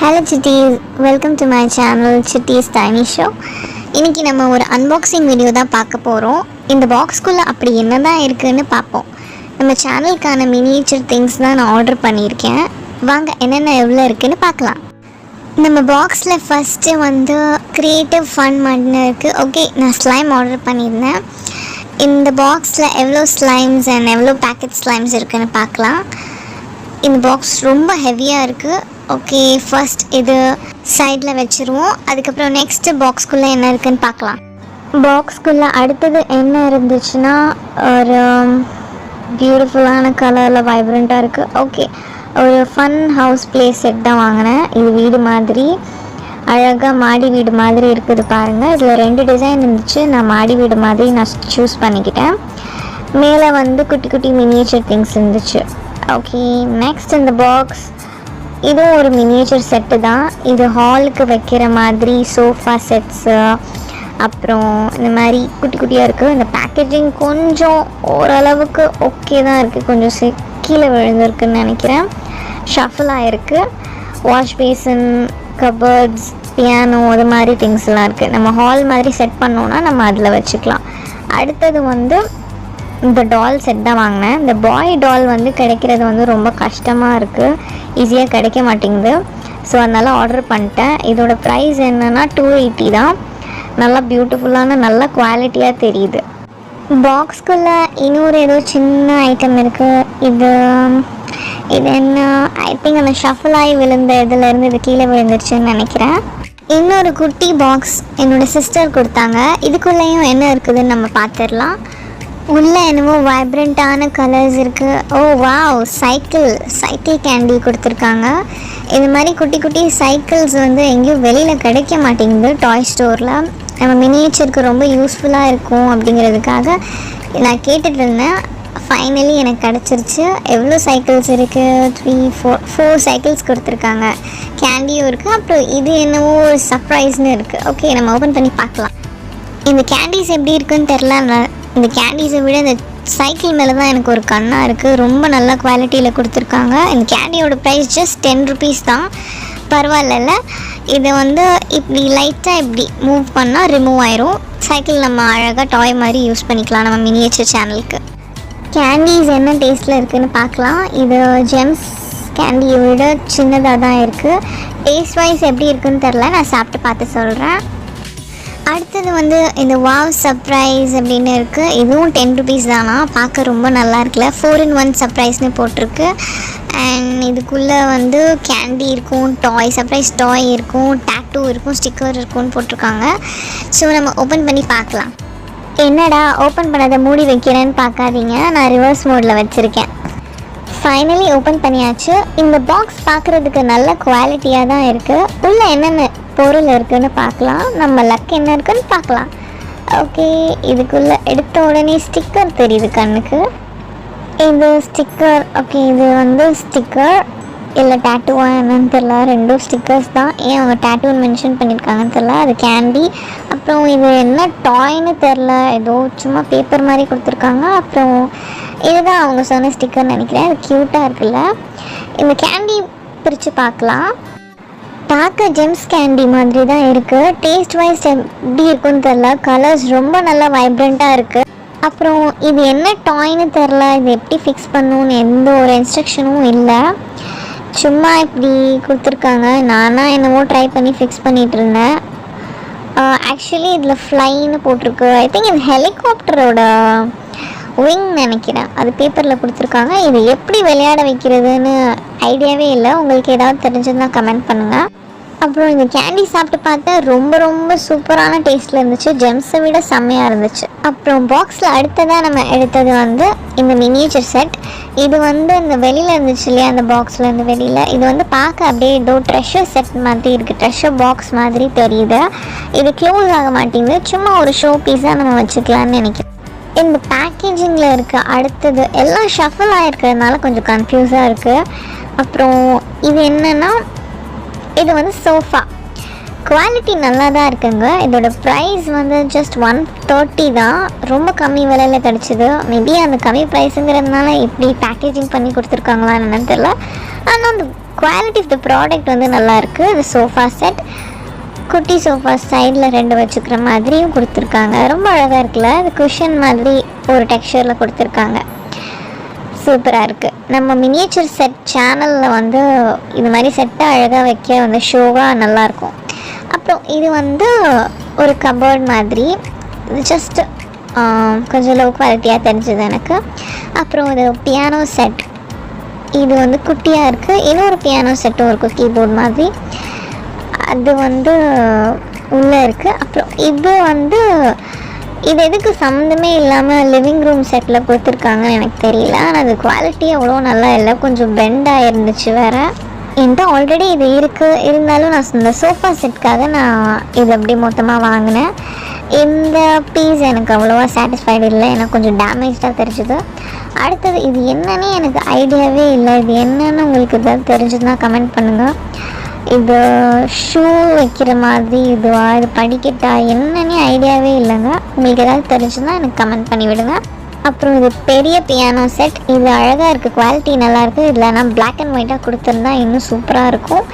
Hello chitties, welcome to my channel Chitty's Tiny Show. இன்னைக்கு நம்ம ஒரு unboxing வீடியோ தான் பார்க்க போறோம். இந்த பாக்ஸ்க்குள்ள அப்படி என்னதான் இருக்குன்னு பாப்போம். நம்ம சேனலுக்கான miniature things தான் நான் ஆர்டர் பண்ணியிருக்கேன். வாங்க என்னென்ன எவ்வளோ இருக்குன்னு பார்க்கலாம். நம்ம பாக்ஸ்ல ஃபர்ஸ்ட் வந்து கிரியேட்டிவ் ஃபன் மட்டும் இருக்கு. ஓகே, நான் ஸ்லைம் ஆர்டர் பண்ணியிருந்தேன். இந்த பாக்ஸ்ல எவ்வளோ ஸ்லைம்ஸ் அண்ட் எவ்வளோ பேக்கெட் ஸ்லைம்ஸ் இருக்குன்னு பார்க்கலாம். இந்த பாக்ஸ் ரொம்ப ஹெவியாக இருக்குது. ஓகே, ஃபர்ஸ்ட் இது சைடில் வச்சுருவோம். அதுக்கப்புறம் நெக்ஸ்ட்டு பாக்ஸ்குள்ளே என்ன இருக்குதுன்னு பார்க்கலாம். பாக்ஸ்குள்ளே அடுத்தது என்ன இருந்துச்சுன்னா ஒரு பியூட்டிஃபுல்லான கலரில் வைப்ரண்ட்டாக இருக்குது. ஓகே, ஒரு ஃபன் ஹவுஸ் பிளேஸ் செட் தான் வாங்கினேன். இது வீடு மாதிரி அழகாக மாடி வீடு மாதிரி இருக்குது பாருங்கள். இதில் 2 டிசைன் இருந்துச்சு. நான் மாடி வீடு மாதிரி நான் சூஸ் பண்ணிக்கிட்டேன். மேலே வந்து குட்டி குட்டி மினியேச்சர் திங்ஸ் இருந்துச்சு. ஓகே, நெக்ஸ்ட் இந்த பாக்ஸ் இதுவும் ஒரு மினியேச்சர் செட்டு தான். இது ஹாலுக்கு வைக்கிற மாதிரி சோஃபா செட்ஸு, அப்புறம் இந்த மாதிரி குட்டி குட்டியாக இருக்குது. இந்த பேக்கேஜிங் கொஞ்சம் ஓரளவுக்கு ஓகே தான் இருக்குது. கொஞ்சம் கீழே விழுந்துருக்குன்னு நினைக்கிறேன். ஷஃபிள் ஆகிருக்கு. வாஷ் பேசன், கபர்ட்ஸ், பியானோ அது மாதிரி திங்ஸ்லாம் இருக்குது. நம்ம ஹால் மாதிரி செட் பண்ணோன்னா நம்ம அதில் வச்சுக்கலாம். அடுத்தது வந்து இந்த டால் செட் தான் வாங்கினேன். இந்த பாய் டால் வந்து கிடைக்கிறது வந்து ரொம்ப கஷ்டமாக இருக்குது, ஈஸியாக கிடைக்க மாட்டேங்குது. ஸோ அதனால் ஆர்டர் பண்ணிட்டேன். இதோட ப்ரைஸ் என்னென்னா 280 தான். நல்லா பியூட்டிஃபுல்லான நல்ல குவாலிட்டியாக தெரியுது. பாக்ஸ்குள்ளே இன்னொரு ஏதோ சின்ன ஐட்டம் இருக்குது. இது என்ன, ஐ திங்க் அந்த ஷஃபிள் ஆகி விழுந்த இதுலேருந்து இது கீழே விழுந்துருச்சுன்னு நினைக்கிறேன். இன்னொரு குட்டி பாக்ஸ் என்னோடய சிஸ்டர் கொடுத்தாங்க. இதுக்குள்ளேயும் என்ன இருக்குதுன்னு நம்ம பார்த்துடலாம். உள்ளே என்னவோ வைப்ரண்ட்டான கலர்ஸ் இருக்குது. ஓ வாவ், சைக்கிள் கேண்டி கொடுத்துருக்காங்க. இது மாதிரி குட்டி குட்டி சைக்கிள்ஸ் வந்து எங்கேயும் வெளியில் கிடைக்க மாட்டேங்குது டாய் ஸ்டோரில். நம்ம மினியேச்சருக்கு ரொம்ப யூஸ்ஃபுல்லாக இருக்கும் அப்படிங்கிறதுக்காக நான் கேட்டுட்டு இருந்தேன். ஃபைனலி எனக்கு கிடச்சிருச்சு. எவ்வளோ சைக்கிள்ஸ் இருக்குது? 4 சைக்கிள்ஸ் கொடுத்துருக்காங்க. கேண்டியும் இருக்குது. அப்புறம் இது என்னவோ சர்ப்ரைஸ்னு இருக்குது. ஓகே, நம்ம ஓப்பன் பண்ணி பார்க்கலாம். இந்த கேண்டீஸ் எப்படி இருக்குன்னு தெரில. இந்த கேண்டீஸை விட இந்த சைக்கிள் மேலே தான் எனக்கு ஒரு கண்ணாக இருக்குது. ரொம்ப நல்ல குவாலிட்டியில் கொடுத்துருக்காங்க. இந்த கேண்டியோட ப்ரைஸ் ஜஸ்ட் 10 rupees தான். பரவாயில்ல. இதை வந்து இப்படி லைட்டாக இப்படி மூவ் பண்ணால் ரிமூவ் ஆயிரும். சைக்கிள் நம்ம அழகாக டாய் மாதிரி யூஸ் பண்ணிக்கலாம் நம்ம மினியேச்சர் சேனலுக்கு. கேண்டீஸ் என்ன டேஸ்ட்டில் இருக்குதுன்னு பார்க்கலாம். இது ஜெம்ஸ் கேண்டியை விட சின்னதாக தான் இருக்குது. டேஸ்ட் வைஸ் எப்படி இருக்குதுன்னு தெரில, நான் சாப்பிட்டு பார்த்து சொல்கிறேன். அடுத்தது வந்து இந்த வாவ் சர்ப்ரைஸ் அப்படின்னு இருக்குது. இதுவும் 10 rupees தானா. பார்க்க ரொம்ப நல்லா இருக்குல்ல. 4 in 1 சர்ப்ரைஸ்னு போட்டிருக்கு. அண்ட் இதுக்குள்ளே வந்து கேண்டி இருக்கும், சர்ப்ரைஸ் டாய் இருக்கும், டேட்டூ இருக்கும், ஸ்டிக்கர் இருக்கும்னு போட்டிருக்காங்க. ஸோ நம்ம ஓப்பன் பண்ணி பார்க்கலாம். என்னடா ஓப்பன் பண்ணதை மூடி வைக்கிறேன்னு பார்க்காதீங்க, நான் ரிவர்ஸ் மோடில் வச்சுருக்கேன். ஃபைனலி ஓப்பன் பண்ணியாச்சு. இந்த பாக்ஸ் பார்க்குறதுக்கு நல்ல குவாலிட்டியாக தான் இருக்குது. உள்ளே என்னென்ன பொருள் இருக்குதுன்னு பார்க்கலாம். நம்ம லக் என்ன இருக்குன்னு பார்க்கலாம். ஓகே, இதுக்குள்ளே எடுத்த உடனே ஸ்டிக்கர் தெரியுது கண்ணுக்கு. இது ஸ்டிக்கர். ஓகே, இது வந்து ஸ்டிக்கர் இல்லை டேட்டூவாக என்னன்னு தெரில. 2 ஸ்டிக்கர்ஸ் தான். ஏன் அவங்க டேட்டூன்னு மென்ஷன் பண்ணியிருக்காங்கன்னு தெரில. அது கேண்டி. அப்புறம் இது என்ன டாய்னு தெரில, ஏதோ சும்மா பேப்பர் மாதிரி கொடுத்துருக்காங்க. அப்புறம் இதுதான் அவங்க சொன்ன ஸ்டிக்கர்னு நினைக்கிறேன். அது க்யூட்டாக இருக்குல்ல. இந்த கேண்டி பிரித்து பார்க்கலாம். பார்க்க ஜெம்ஸ் கேண்டி மாதிரி தான் இருக்குது. டேஸ்ட் வைஸ் எப்படி இருக்குன்னு தெரில. கலர்ஸ் ரொம்ப நல்லா வைப்ரண்ட்டாக இருக்குது. அப்புறம் இது என்ன டாய்னு தெரில. இது எப்படி ஃபிக்ஸ் பண்ணணுன்னு எந்த ஒரு இன்ஸ்ட்ரக்ஷனும் இல்லை. சும்மா இப்படி கொடுத்துருக்காங்க. நானாக என்னவோ ட்ரை பண்ணி ஃபிக்ஸ் பண்ணிகிட்டு இருந்தேன். ஆக்சுவலி இதில் ஃப்ளைன்னு போட்டிருக்கு. ஐ திங்க் இது ஹெலிகாப்டரோட விங் நினைக்கிறேன். அது பேப்பரில் கொடுத்துருக்காங்க. இது எப்படி விளையாட வைக்கிறதுன்னு ஐடியாவே இல்லை. உங்களுக்கு ஏதாவது தெரிஞ்சதுன்னா கமெண்ட் பண்ணுங்கள். அப்புறம் இந்த கேண்டி சாப்பிட்டு பார்த்தா ரொம்ப ரொம்ப சூப்பரான டேஸ்ட்டில் இருந்துச்சு. ஜெம்ஸை விட செம்மையாக இருந்துச்சு. அப்புறம் பாக்ஸில் அடுத்ததாக நம்ம எடுத்தது வந்து இந்த மினியேச்சர் செட். இது வந்து இந்த வெளியில் இருந்துச்சு இல்லையா, அந்த பாக்ஸில் இருந்து வெளியில். இது வந்து பார்க்க அப்படியே ஏதோ ட்ரெஷர் செட் மாதிரி இருக்குது. ட்ரெஷர் பாக்ஸ் மாதிரி தெரியுது. இது க்ளோஸ் ஆக மாட்டேங்குது. சும்மா ஒரு ஷோ பீஸாக நம்ம வச்சுக்கலான்னு நினைக்கிறேன். இந்த பேக்கேஜிங்கில் இருக்க அடுத்தது எல்லாம் ஷஃபிள் ஆகிருக்கிறதுனால கொஞ்சம் கன்ஃபியூஸாக இருக்குது. அப்புறம் இது என்னென்னா, இது வந்து சோஃபா. குவாலிட்டி நல்லா தான் இருக்குங்க. இதோட ப்ரைஸ் வந்து ஜஸ்ட் 130 தான். ரொம்ப கம்மி விலையில் கிடச்சிது. மேபி அந்த கம்மி ப்ரைஸுங்கிறதுனால இப்படி பேக்கேஜிங் பண்ணி கொடுத்துருக்காங்களா என்னன்னு தெரியல. ஆனால் அந்த குவாலிட்டி ஆஃப் த ப்ராடக்ட் வந்து நல்லாயிருக்கு. இது சோஃபா செட், குட்டி சோஃபா சைடில் 2 வச்சுக்கிற மாதிரியும் கொடுத்துருக்காங்க. ரொம்ப அழகாக இருக்குல்ல. அது குஷன் மாதிரி ஒரு டெக்ஸ்சரில் கொடுத்துருக்காங்க. சூப்பராக இருக்குது. நம்ம மினியேச்சர் செட் சேனலில் வந்து இது மாதிரி செட்டை அழகாக வைக்க வந்து ஷோவாக நல்லாயிருக்கும். அப்புறம் இது வந்து ஒரு கபோர்ட் மாதிரி, இது ஜஸ்ட் கொஞ்சம் லோ குவாலிட்டியாக தெரிஞ்சது எனக்கு. அப்புறம் இது பியானோ செட், இது வந்து குட்டியாக இருக்குது. இன்னொரு பியானோ செட்டும் இருக்குது கீபோர்ட் மாதிரி, அது வந்து உள்ளே இருக்குது. அப்புறம் இது வந்து இது எதுக்கு சம்மந்தமே இல்லாமல் லிவிங் ரூம் செட்டில் கொடுத்துருக்காங்கன்னு எனக்கு தெரியல. ஆனால் அது குவாலிட்டி அவ்வளோ நல்லா இல்லை, கொஞ்சம் பெண்டாக இருந்துச்சு வேறு. என்கிட்ட ஆல்ரெடி இது இருக்குது, இருந்தாலும் நான் இந்த சோஃபா செட்டுக்காக நான் இது அப்படி மொத்தமாக வாங்கினேன். இந்த பீஸ் எனக்கு அவ்வளோவா சாட்டிஸ்ஃபைடு இல்லை, எனக்கு கொஞ்சம் டேமேஜாக தெரிஞ்சுது. அடுத்தது இது என்னன்னே எனக்கு ஐடியாவே இல்லை. இது என்னன்னு உங்களுக்கு ஏதாவது தெரிஞ்சதுன்னா கமெண்ட் பண்ணுங்கள். இது ஷூ வைக்கிற மாதிரி இதுவா, இது படிக்கட்டா, என்னன்னே ஐடியாவே இல்லைங்க. உங்களுக்கு ஏதாவது தெரிஞ்சுன்னா எனக்கு கமெண்ட் பண்ணி விடுங்க. அப்புறம் இது பெரிய பியானோ செட், இது அழகாக இருக்குது, குவாலிட்டி நல்லாயிருக்கு. இதில் நான் பிளாக் அண்ட் ஒயிட்டாக கொடுத்துருந்தா இன்னும் சூப்பராக இருக்கும்.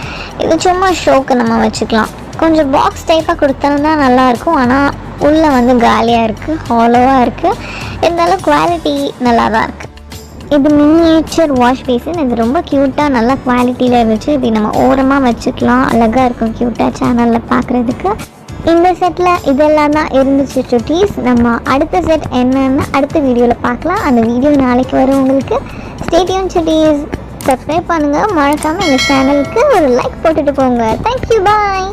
இது சும்மா ஷோக்கு நம்ம வச்சுக்கலாம். கொஞ்சம் பாக்ஸ் டைப்பாக கொடுத்துருந்தா நல்லாயிருக்கும். ஆனால் உள்ளே வந்து காலியாக இருக்குது, ஹாலோவாக இருக்குது. இருந்தாலும் குவாலிட்டி நல்லா தான் இருக்குது. இது மினியேச்சர் வாஷ் பேசின். இது ரொம்ப க்யூட்டாக நல்ல குவாலிட்டியில் இருந்துச்சு. இது நம்ம ஓரமாக வச்சுக்கலாம், அழகாக இருக்கும் க்யூட்டாக சேனலில் பார்க்குறதுக்கு. இந்த செட்டில் இதெல்லாம் தான் இருந்துச்சு சுட்டீஸ். நம்ம அடுத்த செட் என்னன்னு அடுத்த வீடியோவில் பார்க்கலாம். அந்த வீடியோ நாளைக்கு வரும் உங்களுக்கு. ஸ்டே டியூன் சுட்டீஸ். சப்ஸ்கிரைப் பண்ணுங்கள், மறக்காமல் எங்கள் சேனலுக்கு ஒரு லைக் போட்டுட்டு போங்க. தேங்க்யூ, பாய்.